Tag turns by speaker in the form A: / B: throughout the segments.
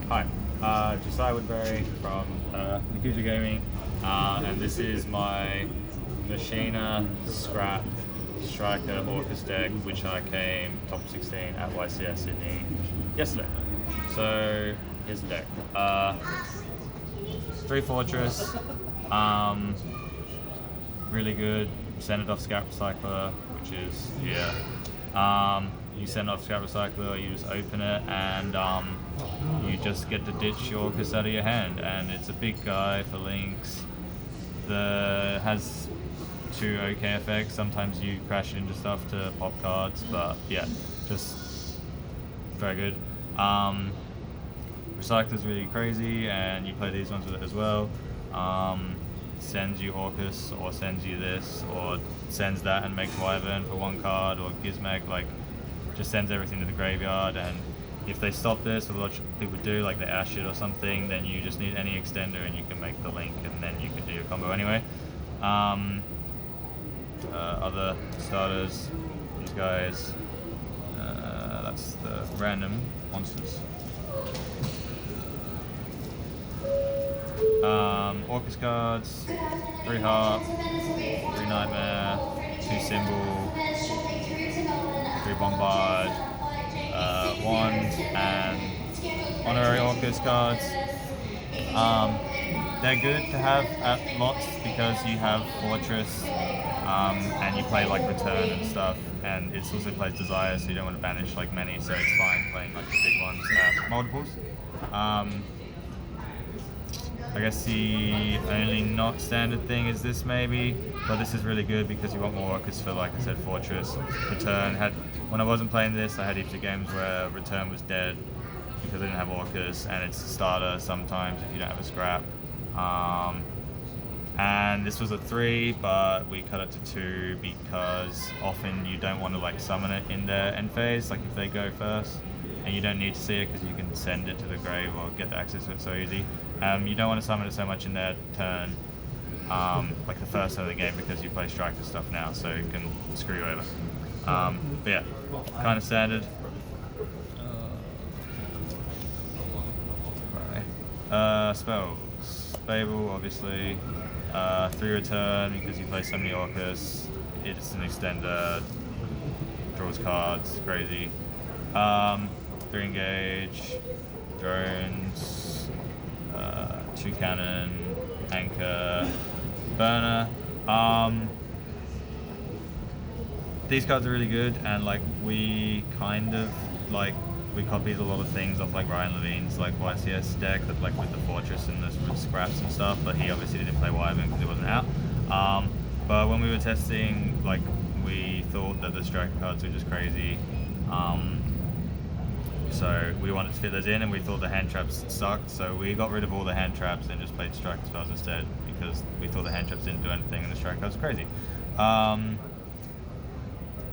A: Hi, Josiah Woodberry from Machina Gaming, and this is my Machina Scrap Striker Orcust deck, which I came top 16 at YCS Sydney yesterday. So here's the deck. 3 Fortress, really good. Send it off Scrap Recycler, which is you send off Scrap Recycler, you just open it, and you just get to ditch your Orcust out of your hand. And it's a big guy for links. Has 2 okay effects. Sometimes you crash into stuff to pop cards, but yeah, just very good. Recycler's really crazy, and you play these ones with it as well. Sends you Orcust, or sends you this, or sends that and makes Wyvern for 1 card, or Gizmag, like just sends everything to the graveyard. And if they stop this, what a lot of people do, like they ash it or something, then you just need any extender and you can make the link, and then you can do your combo anyway. Other starters, these guys, that's the random monsters. Orcust cards, 3 Heart, 3 Nightmare, 2 Symbol, 3 Bombard, 1 and Honorary Orcust cards. They're good to have at lots because you have Fortress, and you play like Return and stuff, and it also plays Josiah, so you don't want to banish like many, so it's fine playing like the big ones at multiples. I guess the only not standard thing is this maybe, but this is really good because you want more Orcust for, like I said, Fortress. Return when I wasn't playing this, I had heaps of games where Return was dead because I didn't have Orcust, and it's a starter sometimes if you don't have a scrap. And this was a 3, but we cut it to 2 because often you don't want to like summon it in their end phase, like if they go first, and you don't need to see it because you can send it to the grave or get the access to it so easy. You don't want to summon it so much in their turn, like the first turn of the game, because you play striker stuff now, so it can screw you over. But yeah, kind of standard. Spells. Fable, obviously. 3 Return, because you play so many Orcust. It's an extender. Draws cards, crazy. 3 Engage. Drones. 2 Cannon. Anchor. Burner. These cards are really good, and like we copied a lot of things off like Ryan Levine's like YCS deck, that like with the Fortress and the scraps and stuff, but he obviously didn't play Wyvern because it wasn't out. But when we were testing, like we thought that the striker cards were just crazy, so we wanted to fit those in, and we thought the hand traps sucked, so we got rid of all the hand traps and just played striker spells instead, because we thought the hand traps didn't do anything and the striker cards were crazy.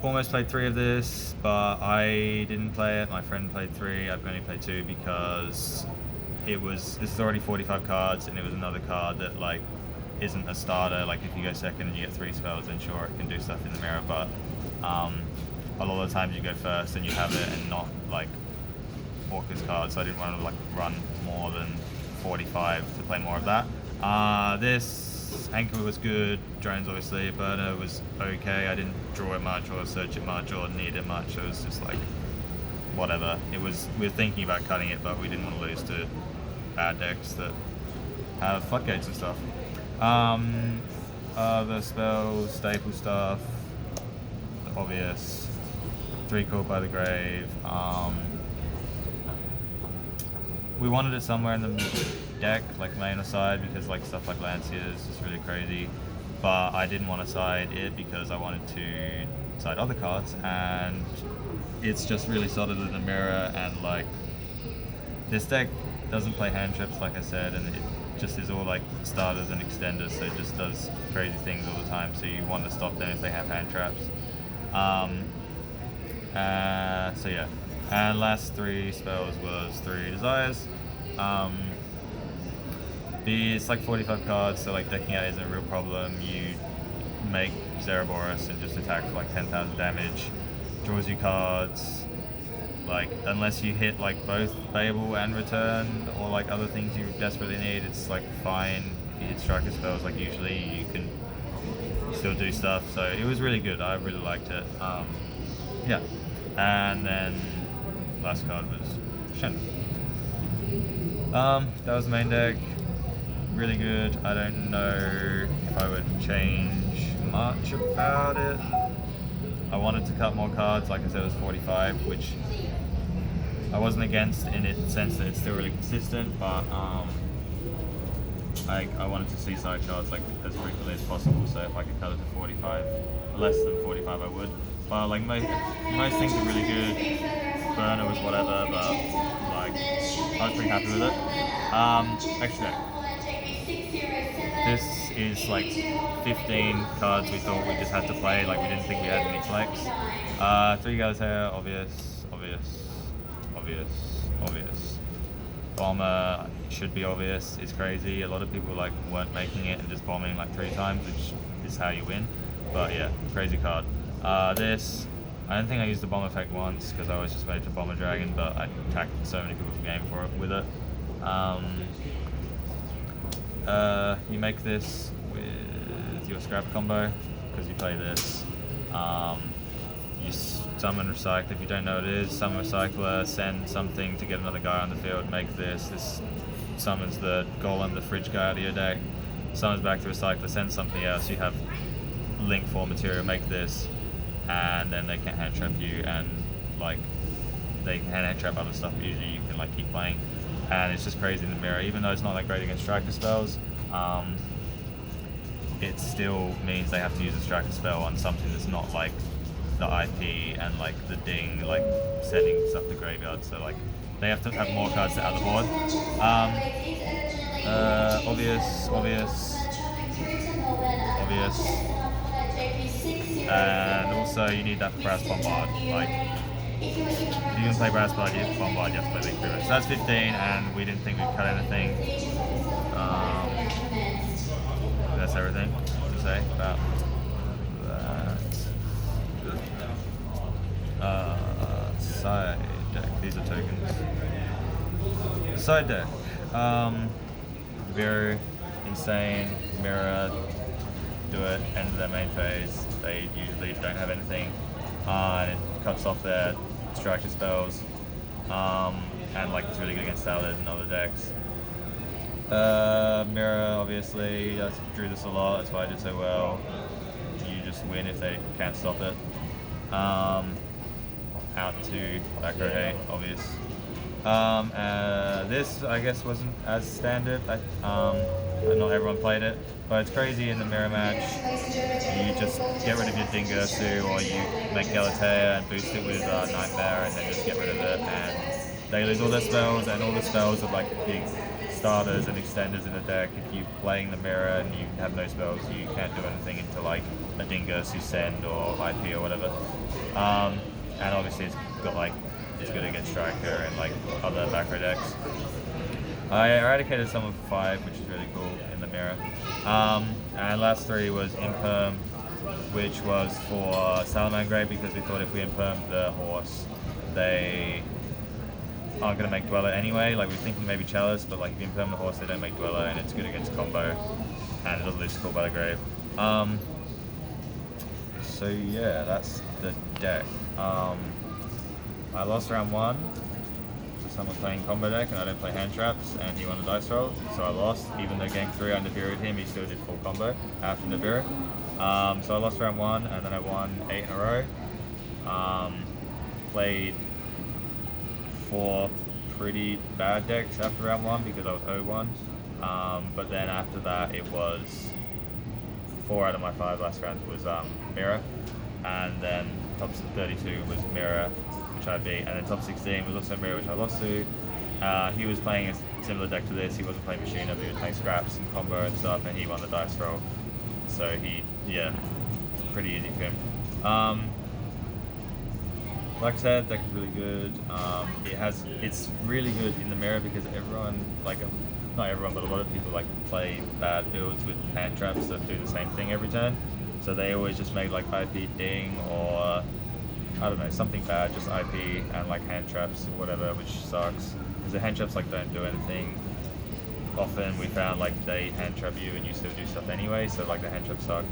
A: Almost played 3 of this, but I didn't play it. My friend played 3. I've only played 2 because this is already 45 cards, and it was another card that like isn't a starter. Like if you go second and you get 3 spells, then sure it can do stuff in the mirror, but a lot of the times you go first and you have it and not like Orcust cards, so I didn't want to like run more than 45 to play more of that. This Anchor was good, Drones obviously, Burner was okay. I didn't draw it much or search it much or need it much. It was just like whatever. We were thinking about cutting it, but we didn't want to lose to bad decks that have floodgates and stuff. The spells, staple stuff, the obvious, 3 Caught by the Grave. We wanted it somewhere in the deck, like main or side, because like stuff like Lancia is just really crazy, but I didn't want to side it because I wanted to side other cards, and it's just really solid in the mirror, and like this deck doesn't play hand traps like I said, and it just is all like starters and extenders, so it just does crazy things all the time, so you want to stop them if they have hand traps. So yeah, and last 3 spells was 3 Desires. It's like 45 cards, so like decking out isn't a real problem. You make Zeraboros and just attack for like 10,000 damage, draws you cards, like unless you hit like both Babel and Return or like other things you desperately need, it's like fine. If you hit Striker spells, like usually you can still do stuff. So it was really good. I really liked it. Yeah, and then last card was Shen. That was the main deck. Really good. I don't know if I would change much about it. I wanted to cut more cards, like I said, it was 45, which I wasn't against in the sense that it's still really consistent, but I wanted to see side shards like as frequently as possible, so if I could cut it to 45, less than 45 I would. But like most things are really good. Burner was whatever, but like I was pretty happy with it. Actually, this is like 15 cards we thought we just had to play, like we didn't think we had any flex. 3 guys here, obvious. Bomber should be obvious, it's crazy. A lot of people like weren't making it and just bombing like 3 times, which is how you win. But yeah, crazy card. This, I don't think I used the bomb effect once because I was just waiting to bomb a dragon, but I attacked so many people for game for it with it. You make this with your scrap combo because you play this. You summon Recycler. If you don't know what it is, summon Recycler, send something to get another guy on the field, make this. This summons the Golem, the fridge guy out of your deck, summons back to Recycler, send something else. You have link 4 material, make this, and then they can hand trap you, and like they can hand trap other stuff, but usually you can like keep playing. And it's just crazy in the mirror, even though it's not that great against striker spells. It still means they have to use a striker spell on something that's not like the IP and like the ding, like sending stuff to graveyard. So like they have to have more cards out of the board. Obvious. And also you need that for Brass Bombard. Like if you can play Brass Bombard, you have to play Big Hero. So that's 15, and we didn't think we'd cut anything. That's everything to say about that. Side deck. These are tokens. Side deck. Very insane. Mirror. Do it. End of their main phase. They usually don't have anything. And it cuts off their striker spells. And like it's really good against Salad and other decks. Mirror, obviously, I drew this a lot, that's why I did so well. You just win if they can't stop it. Out to back row hay, obvious. This, I guess, wasn't as standard. Not everyone played it, but it's crazy in the mirror match. You just get rid of your Dingersu, or you make Galatea and boost it with Nightmare, and then just get rid of it, and they lose all their spells, and all the spells are like big starters and extenders in the deck. If you're playing the mirror and you have no spells, you can't do anything into like a Dingersu send or IP or whatever. And obviously it's got like, it's good against Striker and like other macro decks. I eradicated someone for 5, which is really cool in the mirror. And last 3 was Imperm, which was for Salamangre, because we thought if we Impermed the horse, they aren't going to make Dweller anyway. Like we were thinking maybe Chalice, but like if you Imperm the horse, they don't make Dweller, and it's good against combo, and it doesn't lose Call by the Grave. So yeah, that's the deck. I lost round 1 to someone playing combo deck, and I don't play hand traps, and he won the dice roll, so I lost. Even though game 3 I Nibiru'd him, he still did full combo after Nibiru. So I lost round 1, and then I won 8 in a row. Played 4 pretty bad decks after round 1 because I was 0-1. But then after that it was 4 out of my 5 last round was Mirror, and then top 32 was Mirror, which I beat, and then top 16 was also Mirror, which I lost to. He was playing a similar deck to this. He wasn't playing Machina, but he was playing Scraps and combo and stuff, and he won the dice roll. So pretty easy for him. Like I said, deck is really good. It's really good in the mirror because everyone, like not everyone, but a lot of people like play bad builds with hand traps that do the same thing every turn. So they always just make like IP Ding or I don't know, something bad, just IP and like hand traps or whatever, which sucks. Because the hand traps like don't do anything. Often we found like they hand trap you and you still do stuff anyway, so like the hand traps suck.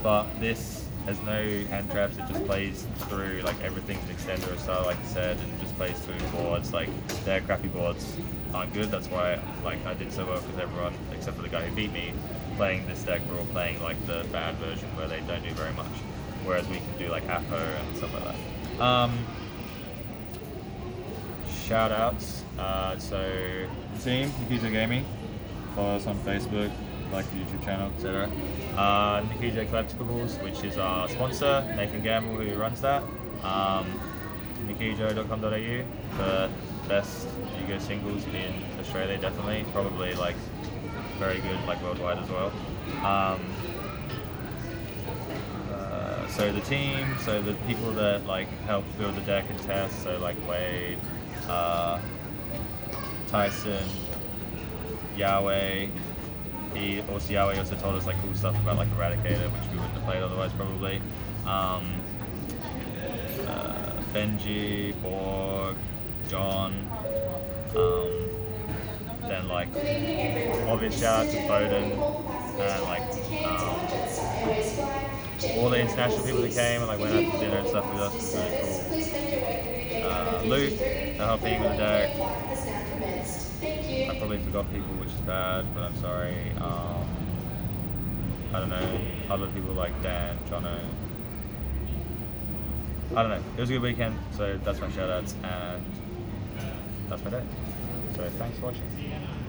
A: But this has no hand traps, it just plays through like everything's an extender or style like I said, and it just plays through boards. Like their crappy boards aren't good, that's why like I did so well, because everyone except for the guy who beat me playing this deck were all playing like the bad version where they don't do very much, whereas we can do like Apo and stuff like that. Shout outs, so the team, Nikijo Gaming, follow us on Facebook, like the YouTube channel, etc. Nikijo Collectibles, which is our sponsor, Nathan Gamble, who runs that. Nikijo.com.au for best Yu-Gi-Oh singles in Australia, definitely, probably like very good like worldwide as well. So the team, so the people that like help build the deck and test, so like Wade, Tyson, Yahweh. Yahweh also told us like cool stuff about like Eradicator, which we wouldn't have played otherwise probably. Benji, Borg, John, then like obvious shout out to Bowden and like all the international people that came and like went out to dinner and stuff with us. It was really cool. Luke for helping with the deck. I probably forgot people, which is bad, but I'm sorry. I don't know, other people like Dan, Jono. I don't know. It was a good weekend, so that's my shout outs and that's my day. So thanks for watching.